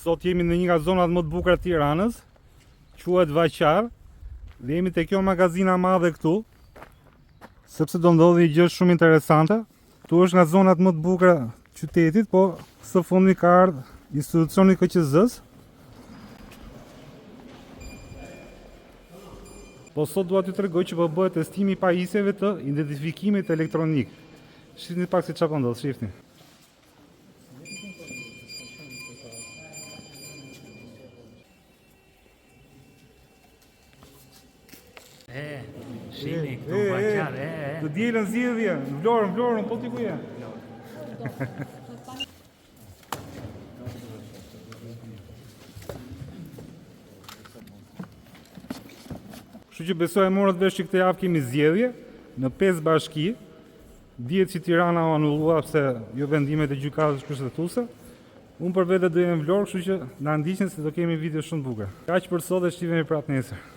Sot jemi në një nga zonat më të bukura të Tiranës, quhet Vaqar, dhe jemi te kjo magazina madhe këtu, sepse do ndodhi një gjë shumë interesante. Këtu është nga zonat më të bukura të qytetit, po së fundi ka ardhur institucioni KQZ-s. Po sot dua t'ju tregoj që po bëhet testimi i pajisjeve të identifikimit elektronik. Shihni pak se çfarë po ndodh, shihni. Shihni këtu Vaqar, Të dielën zgjidhje, në Vlorën, po ti ku je? Kështu që besoj e morët vesh që këtë javë kemi zgjedhje në 5 bashki. Dihet që Tirana u anullua pse jo vendimet e gjykatës kushtetuese. Unë për vete do jem në Vlorë, kështu që na ndiqni se do kemi video shumë të bukur. Kaq për sot dhe shihemi prapë nesër.